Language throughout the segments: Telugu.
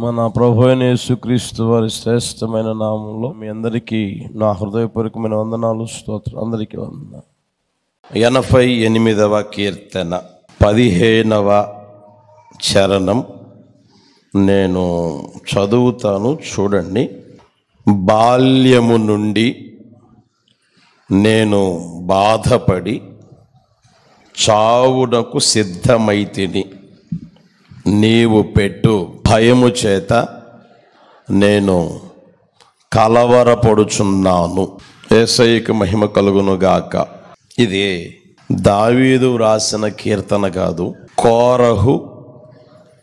మన ప్రభు అయిన యేసుక్రీస్తు వారి శ్రేష్టమైన నామంలో మీ అందరికీ నా హృదయపూర్వకమైన వందనాలు, స్తోత్రం. అందరికీ వందనాలు. 88వ కీర్తన 15వ చరణం నేను చదువుతాను, చూడండి. బాల్యము నుండి నేను బాధపడి చావునకు సిద్ధమైతిని, నీవు పెట్టు భయము చేత నేను కలవరపడుచున్నాను. యేసయ్యకు మహిమ కలుగును గాక. ఇది దావీదు రాసిన కీర్తన కాదు, కోరహు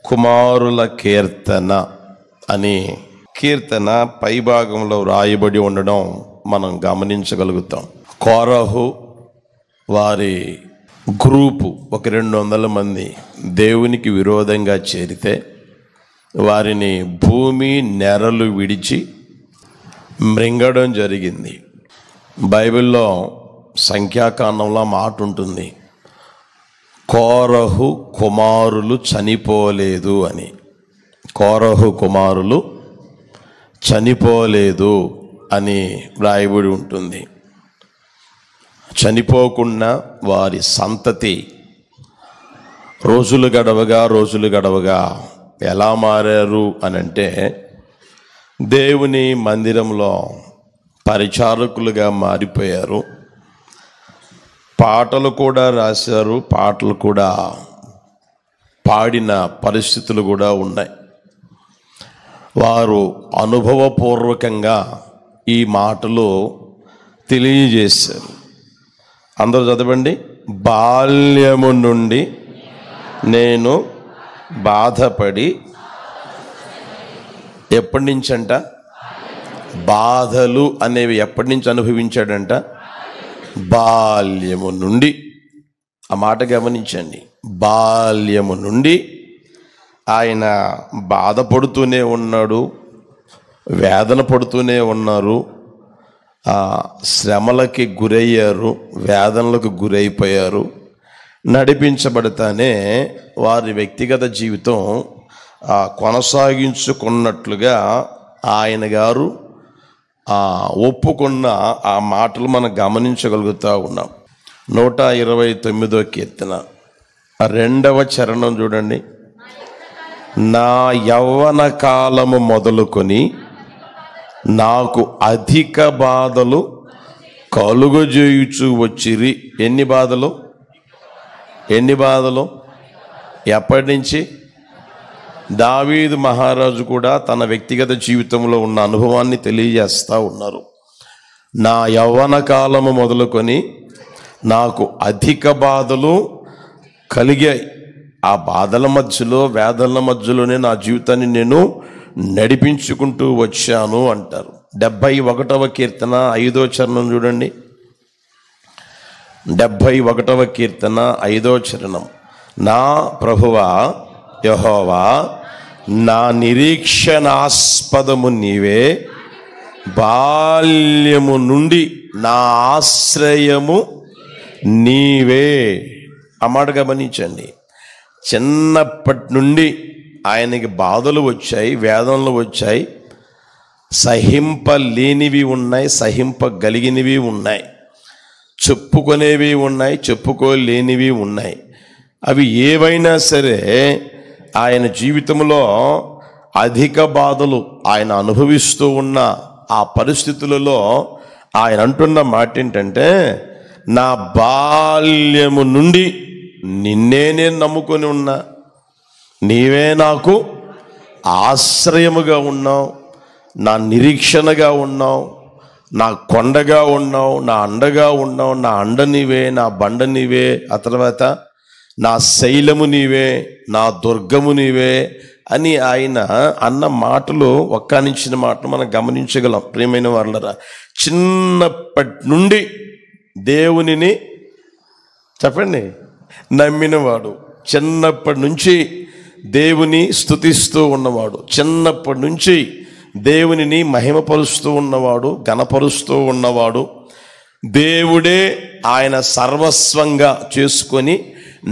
కుమారుల కీర్తన అని కీర్తన పైభాగంలో రాయబడి ఉండడం మనం గమనించగలుగుతాం. కోరహు వారి గ్రూపు ఒక 200 మంది దేవునికి విరోధంగా చేరితే వారిని భూమి నెరలు విడిచి మృంగడం జరిగింది. బైబిల్లో సంఖ్యాకాండంలో మాట ఉంటుంది, కోరహు కుమారులు చనిపోలేదు అని. కోరహు కుమారులు చనిపోలేదు అని వ్రాయబడి ఉంటుంది. చనిపోకుండా వారి సంతతి రోజులు గడవగా ఎలా మారారు అని అంటే, దేవుని మందిరంలో పరిచారకులుగా మారిపోయారు. పాటలు కూడా రాశారు, పాటలు కూడా పాడిన పరిస్థితులు కూడా ఉన్నాయి. వారు అనుభవపూర్వకంగా ఈ మాటలు తెలియజేశారు. అందరూ చదవండి. బాల్యము నుండి నేను బాధపడి, ఎప్పటి నుంచి అంట? బాధలు అనేవి ఎప్పటి నుంచి అనుభవించాడంట? బాల్యము నుండి. ఆ మాట గమనించండి. బాల్యము నుండి ఆయన బాధపడుతూనే ఉన్నాడు, వేదన పడుతూనే ఉన్నారు, శ్రమలకి గురయ్యారు, వేదనలకు గురైపోయారు. నడిపించబడతానే వారి వ్యక్తిగత జీవితం కొనసాగించుకున్నట్లుగా ఆయన గారు ఒప్పుకున్న ఆ మాటలు మనం గమనించగలుగుతూ ఉన్నాం. 129వ కీర్తన 2వ చరణం చూడండి. నా యవ్వన కాలము మొదలుకొని నాకు అధిక బాధలు కలుగజేయుచు వచ్చిరి. ఎన్ని బాధలు? ఎప్పటి నుంచి? దావీదు మహారాజు కూడా తన వ్యక్తిగత జీవితంలో ఉన్న అనుభవాన్ని తెలియజేస్తూ ఉన్నారు. నా యవ్వన కాలము మొదలుకొని నాకు అధిక బాధలు కలిగాయి. ఆ బాధల మధ్యలో, వేదనల మధ్యలోనే నా జీవితాన్ని నేను నడిపించుకుంటూ వచ్చాను అంటారు. 71వ కీర్తన 5వ చరణం చూడండి. 71వ కీర్తన 5వ చరణం. నా ప్రభువా యెహోవా, నా నిరీక్షణాస్పదము నీవే, బాల్యము నుండి నా ఆశ్రయము నీవే. ఆ మాట గమనించండి. చిన్నప్పటి నుండి ఆయనకి బాధలు వచ్చాయి, వేదనలు వచ్చాయి, సహింపలేనివి ఉన్నాయి, సహింపగలిగినవి ఉన్నాయి, చెప్పుకునేవి ఉన్నాయి, చెప్పుకోలేనివి ఉన్నాయి. అవి ఏవైనా సరే ఆయన జీవితంలో అధిక బాధలు ఆయన అనుభవిస్తూ ఉన్న ఆ పరిస్థితులలో ఆయన అంటున్న మాట ఏంటంటే, నా బాల్యము నుండి నిన్నే నేను నమ్ముకొని ఉన్నా, నీవే నాకు ఆశ్రయముగా ఉన్నావు, నా నిరీక్షణగా ఉన్నావు, నా కొండగా ఉన్నావు, నా అండగా ఉన్నావు. నా అండ నీవే, నా బండ నీవే, ఆ తర్వాత నా శైలము నీవే, నా దుర్గము నీవే అని ఆయన అన్న మాటలు, ఒక్కానించిన మాటలు మనం గమనించగలం. ప్రియమైన వాళ్ళరా, చిన్నప్పటి నుండి దేవునిని చెప్పండి నమ్మినవాడు, చిన్నప్పటి నుంచి దేవుని స్తుతిస్తూ ఉన్నవాడు, చిన్నప్పటి నుంచి దేవునిని మహిమపరుస్తూ ఉన్నవాడు, ఘనపరుస్తూ ఉన్నవాడు, దేవుడే ఆయన సర్వస్వంగా చేసుకొని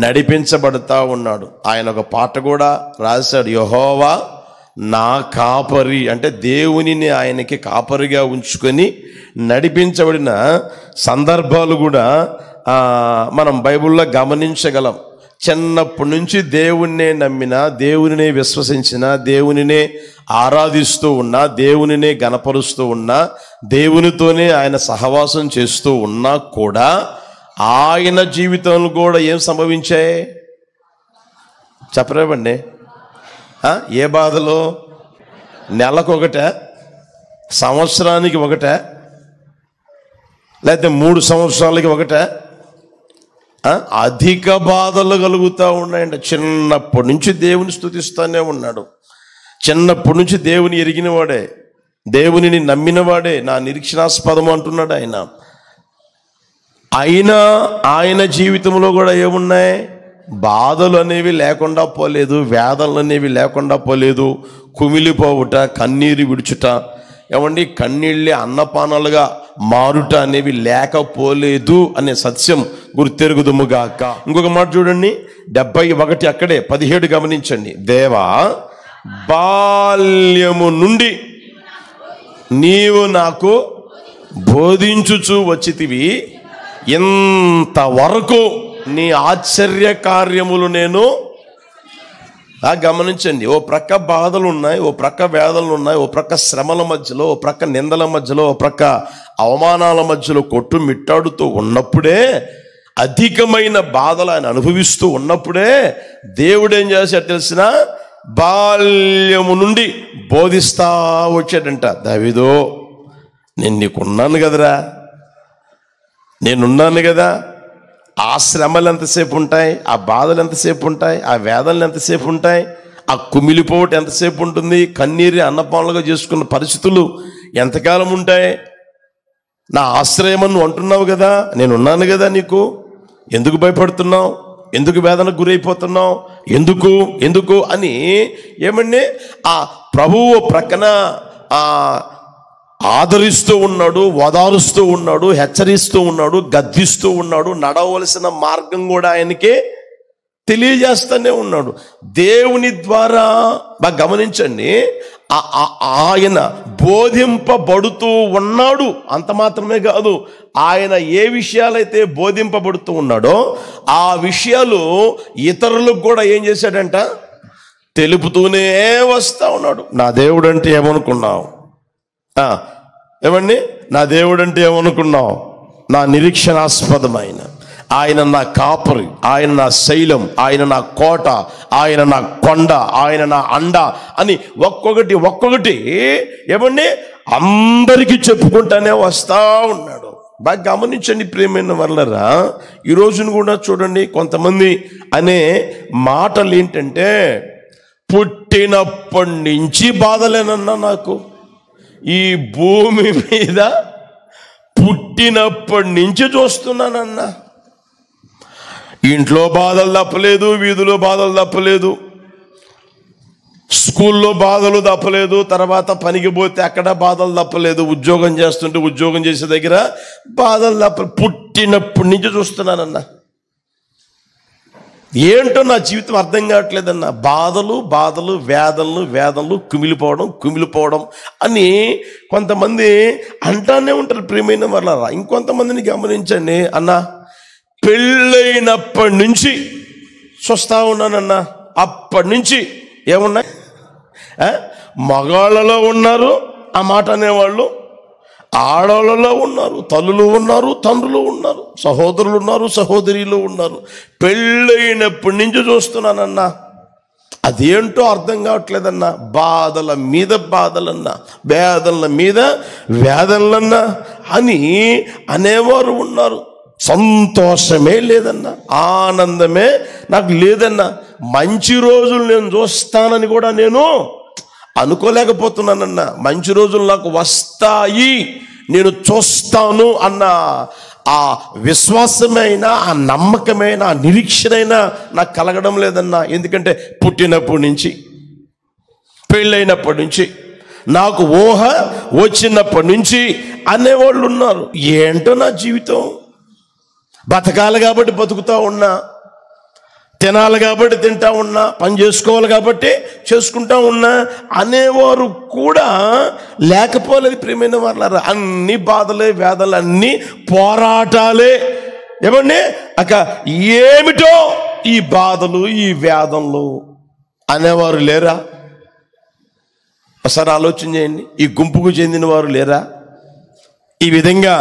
నడిపించబడతా ఉన్నాడు. ఆయన ఒక పాట కూడా రాశాడు, యెహోవా నా కాపరి అంటే దేవునిని ఆయనకి కాపరిగా ఉంచుకొని నడిపించబడిన సందర్భాలు కూడా మనం బైబిల్లో గమనించగలం. చిన్నప్పటి నుంచి దేవుణ్ణే నమ్మిన, దేవునినే విశ్వసించిన, దేవునినే ఆరాధిస్తూ ఉన్నా, దేవునినే గణపరుస్తూ ఉన్నా, దేవునితోనే ఆయన సహవాసం చేస్తూ ఉన్నా కూడా ఆయన జీవితంలో కూడా ఏం సంభవించాయి చెప్పరేవండి? ఏ బాధలు? నెలకొకటే, సంవత్సరానికి ఒకటే, లేకపోతే 3 సంవత్సరాలకి ఒకటే? అధిక బాధలు కలుగుతూ ఉన్నాయండి. చిన్నప్పటి నుంచి దేవుని స్తుతిస్తూనే ఉన్నాడు. చిన్నప్పటి నుంచి దేవుని ఎరిగినవాడే, దేవునిని నమ్మినవాడే నా నిరీక్షణాస్పదము అంటున్నాడు ఆయన. అయినా ఆయన జీవితంలో కూడా ఏమున్నాయి? బాధలు అనేవి లేకుండా పోలేదు, వేదనలు అనేవి లేకుండా పోలేదు. కుమిలిపోవుట, కన్నీరు విడుచుట, ఏమండి కన్నీళ్ళే అన్నపానాలుగా మారుట అనేవి లేకపోలేదు అనే సత్యం గుర్తెరుగుదుముగాక. ఇంకొక మాట చూడండి, 71 అక్కడే 17 గమనించండి. దేవా, బాల్యము నుండి నీవు నాకు బోధించుచు వచ్చితివి, ఇంతవరకు నీ ఆశ్చర్య కార్యములు నేను గమనించండి. ఓ ప్రక్క బాధలు ఉన్నాయి, ఓ ప్రక్క వేదనలు ఉన్నాయి, ఓ ప్రక్క శ్రమల మధ్యలో, ఓ ప్రక్క నిందల మధ్యలో, ఓ ప్రక్క అవమానాల మధ్యలో కొట్టుమిట్టాడుతూ ఉన్నప్పుడే, అధికమైన బాధలు ఆయన అనుభవిస్తూ ఉన్నప్పుడే దేవుడు ఏం చేశాడు తెలిసిన? బాల్యము నుండి బోధిస్తా వచ్చాడంట. దావీదో, నేను నీకున్నాను కదరా, నేనున్నాను కదా. ఆ శ్రమలు ఎంతసేపు ఉంటాయి, ఆ బాధలు ఎంతసేపు ఉంటాయి, ఆ వేదనలు ఎంతసేపు ఉంటాయి, ఆ కుమిలిపోవటం ఎంతసేపు ఉంటుంది, కన్నీరు అన్నపానులుగా చేసుకున్న పరిస్థితులు ఎంతకాలం ఉంటాయి? నా ఆశ్రయమని నువ్వు అంటున్నావు కదా, నేనున్నాను కదా. నీకు ఎందుకు భయపడుతున్నావు? ఎందుకు వేదనకు గురైపోతున్నావు? ఎందుకు అని ఏమండి ఆ ప్రభువు ప్రక్కన ఆదరిస్తూ ఉన్నాడు, ఓదారుస్తూ ఉన్నాడు, హెచ్చరిస్తూ ఉన్నాడు, గద్దిస్తూ ఉన్నాడు. నడవలసిన మార్గం కూడా ఆయనకే తెలియజేస్తూనే ఉన్నాడు దేవుని ద్వారా. బాగా గమనించండి, ఆయన బోధింపబడుతూ ఉన్నాడు. అంత మాత్రమే కాదు, ఆయన ఏ విషయాలైతే బోధింపబడుతూ ఉన్నాడో ఆ విషయాలు ఇతరులకు కూడా ఏం చేశాడంట? తెలుపుతూనే వస్తా ఉన్నాడు. నా దేవుడు అంటే ఏమనుకున్నావు? ఏమండి, నా దేవుడు అంటే ఏమనుకున్నావు? నా నిరీక్షణాస్పదమైన ఆయన, నా కాపరి, ఆయన నా శైలం, ఆయన నా కోట, ఆయన నా కొండ, ఆయన నా అండ అని ఒక్కొక్కటి ఏమండి అందరికీ చెప్పుకుంటానే వస్తా ఉన్నాడు. బాగా గమనించండి ప్రియమైన వాళ్ళరా, ఈ రోజును కూడా చూడండి, కొంతమంది అనే మాటలు ఏంటంటే, పుట్టినప్పటి నుంచి బాధలేనన్నా నాకు, ఈ భూమి మీద పుట్టినప్పటి నుంచి చూస్తున్నానన్నా, ఇంట్లో బాధలు తప్పలేదు, వీధిలో బాధలు తప్పలేదు, స్కూల్లో బాధలు తప్పలేదు, తర్వాత పనికి పోతే అక్కడ బాధలు తప్పలేదు, ఉద్యోగం చేస్తుంటే ఉద్యోగం చేసే దగ్గర బాధలు తప్పలేదు. పుట్టినప్పటి నుంచి చూస్తున్నానన్నా. ఏంటో నా జీవితం అర్థం కావట్లేదన్న. బాధలు వేదనలు కుమిలిపోవడం అని కొంతమంది అంటానే ఉంటారు ప్రియమైన వాళ్ళ. ఇంకొంతమందిని గమనించండి అన్న, పెళ్ళైనప్పటి నుంచి చూస్తా ఉన్నానన్న. అప్పటి నుంచి ఏమున్నాయి? మగాళ్ళలో ఉన్నారు ఆ మాట అనేవాళ్ళు, ఆడవాళ్ళలో ఉన్నారు, తల్లులు ఉన్నారు, తండ్రులు ఉన్నారు, సహోదరులు ఉన్నారు, సహోదరులు ఉన్నారు. పెళ్ళైనప్పటి నుంచి చూస్తున్నానన్నా. అదేంటో అర్థం కావట్లేదన్నా. బాధల మీద బాధలన్నా, వేదనల మీద వేదనలన్నా అని అనేవారు ఉన్నారు. సంతోషమే లేదన్నా, ఆనందమే నాకు లేదన్నా. మంచి రోజులు నేను చూస్తానని కూడా నేను అనుకోలేకపోతున్నానన్నా. మంచి రోజులు నాకు వస్తాయి, నేను చూస్తాను అన్న ఆ విశ్వాసమైన, ఆ నమ్మకమైన, ఆ నిరీక్షణైనా నాకు కలగడం లేదన్నా. ఎందుకంటే పుట్టినప్పటి నుంచి, పెళ్ళైనప్పటి నుంచి, నాకు ఊహ వచ్చినప్పటి నుంచి అనేవాళ్ళు ఉన్నారు. ఏంటో నా జీవితం, బతకాలి కాబట్టి బతుకుతా ఉన్నా, తినాలి కాబట్టి తింటా ఉన్నా, పని చేసుకోవాలి కాబట్టి చేసుకుంటా ఉన్నా అనేవారు కూడా లేకపోలేదు ప్రియమైన వాళ్ళారా. అన్ని బాధలే, వేదనలు, అన్ని పోరాటాలే. ఏమండి అక్క ఏమిటో ఈ బాధలు, ఈ వేదనలు అనేవారు లేరా? ఒకసారి ఆలోచన చేయండి. ఈ గుంపుకు చెందిన వారు లేరా? ఈ విధంగా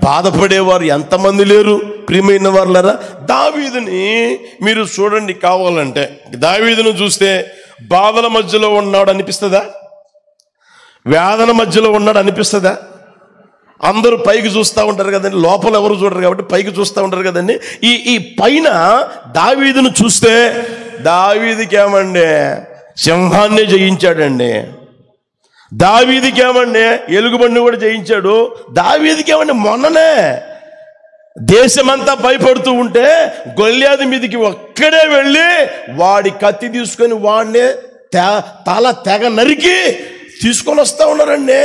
బాధపడేవారు ఎంతమంది లేరు ప్రియమైన వారులారా? దావీదుని మీరు చూడండి, కావాలంటే దావీదును చూస్తే బాధల మధ్యలో ఉన్నాడు అనిపిస్తుందా? వేదన మధ్యలో ఉన్నాడు అనిపిస్తుందా? అందరూ పైకి చూస్తూ ఉంటారు కదండి, లోపల ఎవరు చూడరు కాబట్టి పైకి చూస్తూ ఉంటారు కదండి. ఈ పైన దావీదును చూస్తే దావీదుకి ఏమండి సింహాన్ని జయించాడండి. దావీదుకి ఏమండి ఎలుగుబండిని కూడా జయించాడు. దావీదుకి ఏమండి మొన్ననే దేశమంతా భయపడుతూ ఉంటే గొల్యాదు మీదికి ఒక్కడే వెళ్ళి వాడి కత్తి తీసుకొని వాడిని తల తెగ నరికి తీసుకొని వస్తూ ఉన్నారండి.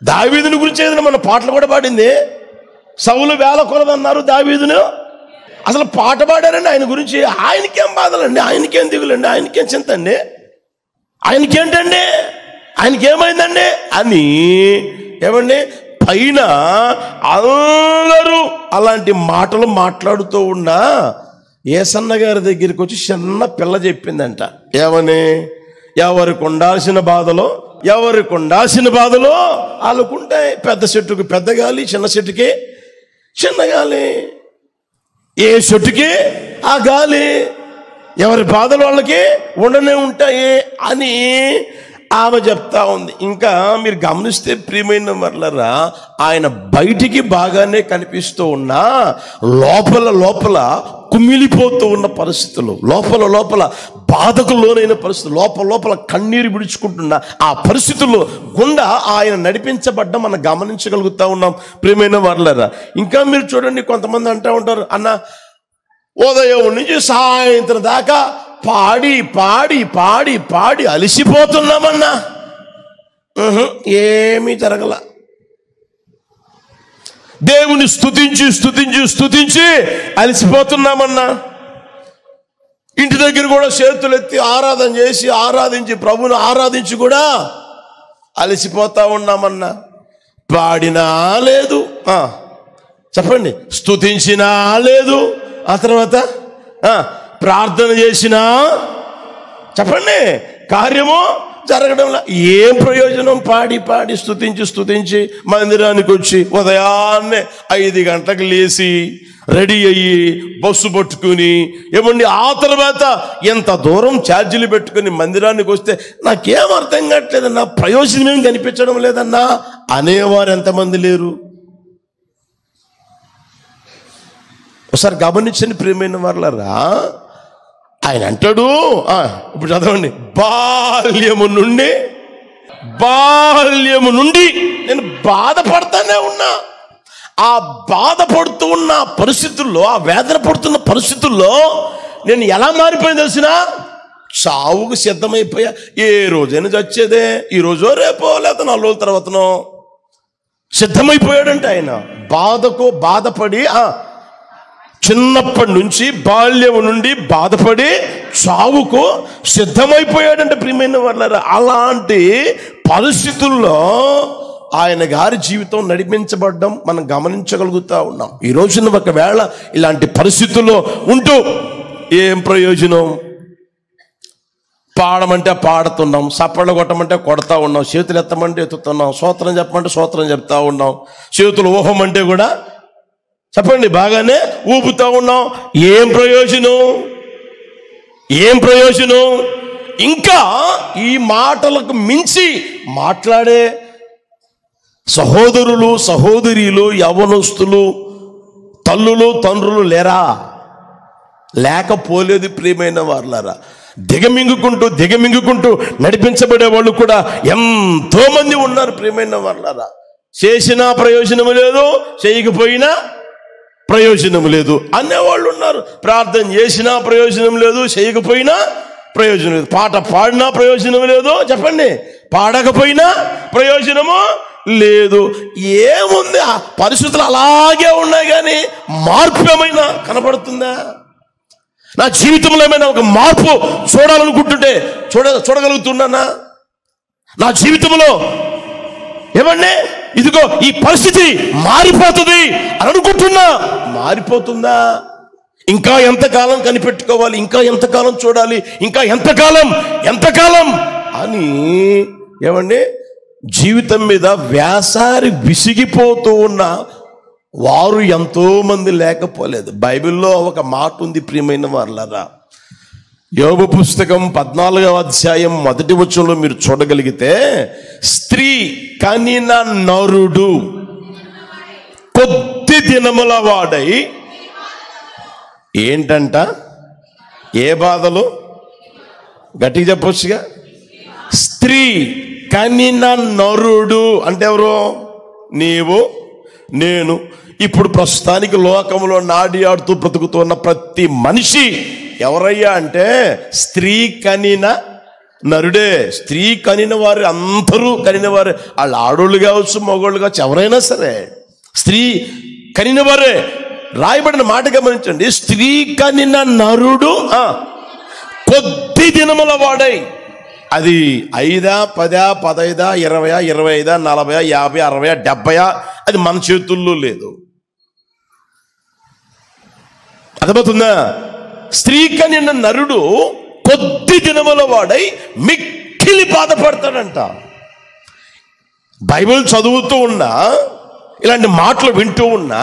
దావీదుని గురించి ఏదైనా మన పాటలు కూడా పాడింది. సౌలు వేల కొలదన్నారు దావీదును, అసలు పాట పాడారండి ఆయన గురించి. ఆయనకేం బాధలండి, ఆయనకేం దిగులండి, ఆయనకేం చింత అండి, ఆయనకేంటండి, ఆయనకేమైందండి అని ఏమండి పైన అందరూ అలాంటి మాటలు మాట్లాడుతూ ఉన్నా యేసన్న గారి దగ్గరికి వచ్చి చిన్న పిల్ల చెప్పిందంట. ఏమని? ఎవరికి ఉండాల్సిన బాధలో వాళ్ళకుంటాయి. పెద్ద చెట్టుకి పెద్ద గాలి, చిన్న చెట్టుకి చిన్న గాలి. ఏ చెట్టుకి ఆ గాలి, ఎవరి బాధలు వాళ్ళకి ఉండనే ఉంటాయి అని ఆమె చెప్తా ఉంది. ఇంకా మీరు గమనిస్తే ప్రియమైన వాళ్ళరా, ఆయన బయటికి బాగానే కనిపిస్తూ ఉన్నా లోపల కుమిలిపోతూ ఉన్న పరిస్థితులు, లోపల బాధకు లోనైన పరిస్థితులు, లోపల కన్నీరు విడుచుకుంటున్న ఆ పరిస్థితుల్లో గుండా ఆయన నడిపించబడ్డం మనం గమనించగలుగుతా ఉన్నాం ప్రియమైన వాళ్ళరా. ఇంకా మీరు చూడండి, కొంతమంది అంటూ ఉంటారు, అన్న ఉదయం నుంచి సాయంత్రం దాకా పాడి అలసిపోతున్నామన్నా. ఏమీ జరగల. దేవుని స్తుతించి అలసిపోతున్నామన్నా. ఇంటి దగ్గర కూడా చేతులు ఎత్తి ఆరాధించి ప్రభుని ఆరాధించి కూడా అలసిపోతా ఉన్నామన్నా. పాడినా లేదు, చెప్పండి, స్తుతించినా లేదు, ఆ తర్వాత ప్రార్థన చేసినా చెప్పండి కార్యము జరగడంలా. ఏం ప్రయోజనం? పాడి స్తుతించి మందిరానికి వచ్చి ఉదయాన్నే 5 గంటలకు లేచి రెడీ అయ్యి బస్సు పట్టుకుని ఏమండి ఆ తర్వాత ఎంత దూరం ఛార్జీలు పెట్టుకుని మందిరానికి వస్తే నాకేం అర్థం కావట్లేదన్నా, ప్రయోజనం ఏం కనిపించడం లేదన్నా అనేవారు ఎంతమంది లేరు? ఒకసారి గమనించండి ప్రియమైన వాళ్ళరా. ఆయన అంటాడు, ఇప్పుడు చదవండి, బాల్యము నుండి నేను బాధపడతానే ఉన్నా. ఆ బాధపడుతూ ఉన్న పరిస్థితుల్లో, ఆ వేదన పడుతున్న పరిస్థితుల్లో నేను ఎలా మారిపోయింది తెలిసిన? చావుకు సిద్ధమైపోయా. ఏ రోజైనా చచ్చేదే, ఈ రోజో రేపో లేకపోతే 4 రోజుల తర్వాతనో సిద్ధమైపోయాడంటే ఆయన. బాధపడి చిన్నప్పటి నుంచి బాల్యం నుండి బాధపడి చావుకు సిద్ధమైపోయాడంటే ప్రియమైన వాళ్ళారా. అలాంటి పరిస్థితుల్లో ఆయన గారి జీవితం నడిపించబడ్డం మనం గమనించగలుగుతా ఉన్నాం. ఈ రోజున ఒకవేళ ఇలాంటి పరిస్థితుల్లో ఉంటూ ఏం ప్రయోజనం? పాడమంటే పాడుతున్నాం, చప్పట్లు కొట్టమంటే కొడతా ఉన్నాం, చేతులు ఎత్తమంటే ఎత్తుతున్నాం, స్తోత్రం చెప్పమంటే స్తోత్రం చెప్తా ఉన్నాం, చేతులు ఊహమంటే కూడా చెప్పండి బాగానే ఊపుతా ఉన్నాం. ఏం ప్రయోజనం? ఇంకా ఈ మాటలకు మించి మాట్లాడే సహోదరులు, సహోదరీలు, యవ్వనస్తులు, తల్లులు, తండ్రులు లేరా? లేకపోలేదు ప్రియమైన వాళ్ళారా. దిగమింగుకుంటూ నడిపించబడే వాళ్ళు కూడా ఎంతో మంది ఉన్నారు ప్రియమైన వాళ్ళారా. చేసినా ప్రయోజనం లేదు, చేయకపోయినా ప్రయోజనం లేదు అనేవాళ్ళు ఉన్నారు. ప్రార్థన చేసినా ప్రయోజనం లేదు, చేయకపోయినా ప్రయోజనం లేదు, పాట పాడినా ప్రయోజనం లేదు, చెప్పండి, పాడకపోయినా ప్రయోజనము లేదు. ఏముంది? ఆ పరిస్థితులు అలాగే ఉన్నాయి, కానీ మార్పు ఏమైనా కనపడుతుందా? నా జీవితంలో ఏమైనా ఒక మార్పు చూడాలనుకుంటుంటే చూడగలుగుతున్నానా? నా జీవితంలో ఏమండి ఇదిగో ఈ పరిస్థితి మారిపోతుంది అని అనుకుంటున్నా, మారిపోతుందా? ఇంకా ఎంతకాలం కనిపెట్టుకోవాలి, ఇంకా ఎంతకాలం చూడాలి, ఇంకా ఎంతకాలం అని ఏమండి జీవితం మీద వ్యాసారి విసిగిపోతూ ఉన్న వారు ఎంతో మంది లేకపోలేదు. బైబిల్లో ఒక మాట ఉంది ప్రియమైన వారలారా, యోబు పుస్తకం 14వ అధ్యాయం 1వ వచనంలో మీరు చూడగలిగితే, స్త్రీ కనిన నరుడు కొద్ది దినముల వాడై ఏంటంట? ఏ బాధలు? గట్టిగా చెప్పొచ్చుగా. స్త్రీ కనిన నరుడు అంటే ఎవరు? నీవు నేను. ఇప్పుడు ప్రస్తుతానికి లోకంలో నాడి ఆడుతూ బ్రతుకుతున్న ప్రతి మనిషి ఎవరయ్యా అంటే స్త్రీ కనిన నరుడే. స్త్రీ కనిన వారు అందరూ కనిన వారే, వాళ్ళు ఆడోళ్ళు కావచ్చు, మగోళ్ళు కావచ్చు, ఎవరైనా సరే స్త్రీ కనిన వారే. రాయబడిన మాట గమనించండి, స్త్రీ కనిన నరుడు కొద్ది దినముల వాడై. అది 5, 10, 15, 20, 25, 40, 50, 60, 70 అది మన చేతుల్లో లేదు. అర్థమవుతుందా? స్త్రీ కనిన నరుడు కొద్ది దినముల వాడై మిక్కిలి బాధపడతాడంట. బైబిల్ చదువుతూ ఉన్నా, ఇలాంటి మాటలు వింటూ ఉన్నా,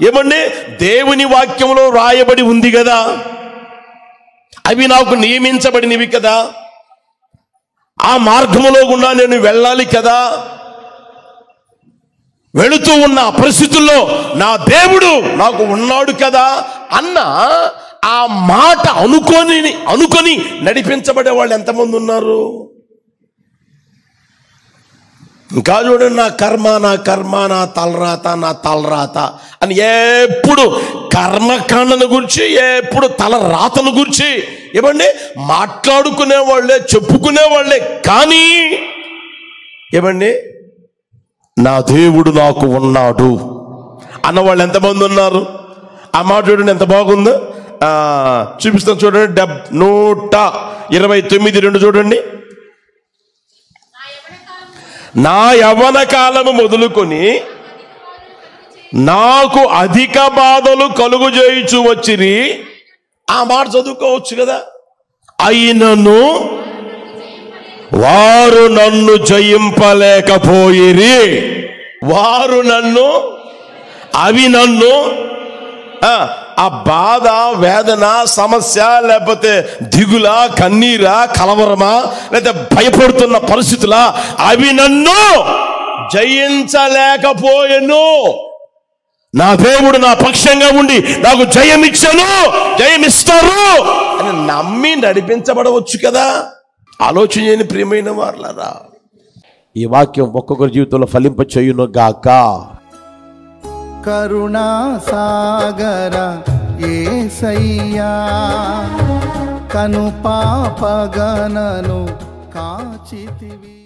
ఏమండి దేవుని వాక్యంలో రాయబడి ఉంది కదా, అవి నాకు నియమించబడినవి కదా, ఆ మార్గములో గుండా నేను వెళ్ళాలి కదా, వెళుతూ ఉన్న పరిస్థితుల్లో నా దేవుడు నాకు ఉన్నాడు కదా అన్న ఆ మాట అనుకొని నడిపించబడే వాళ్ళు ఎంతమంది ఉన్నారు? ఇంకా చూడండి, నా కర్మ, నా తలరాత అని ఎప్పుడు కర్మకాండను గురించి, ఎప్పుడు తలరాతను గురించి ఏమండి మాట్లాడుకునే వాళ్ళే, చెప్పుకునే వాళ్ళే. కానీ ఏమండి నా దేవుడు నాకు ఉన్నాడు అన్నవాళ్ళు ఎంతమంది ఉన్నారు? ఆ మాట చూడండి ఎంత బాగుందో. చూపిస్తాను చూడండి, 129:2 చూడండి. నా యవ్వన కాలము మొదలుకొని నాకు అధిక బాధలు కలుగు చేయుచు వచ్చిరి. ఆ మాట చదువుకోవచ్చు కదా. అయినను వారు నన్ను జయింపలేకపోయిరి. అవి నన్ను ఆ బాధ, వేదన, సమస్య, లేకపోతే దిగుల, కన్నీరా, కలవరమా, లేకపోతే భయపడుతున్న పరిస్థితులా, అవి నన్ను జయించలేకపోయెను. నా దేవుడు నా పక్షంగా ఉండి నాకు జయమిస్తారు అని నమ్మి నడిపించబడవచ్చు కదా. ఆలోచన చేయని ప్రియమైన వారలారా, ఈ వాక్యం ఒక్కొక్కరి జీవితంలో ఫలింప చేయును గాక. కరుణా సాగర యేసయ్యా, కను పాపగనను కాచితివి.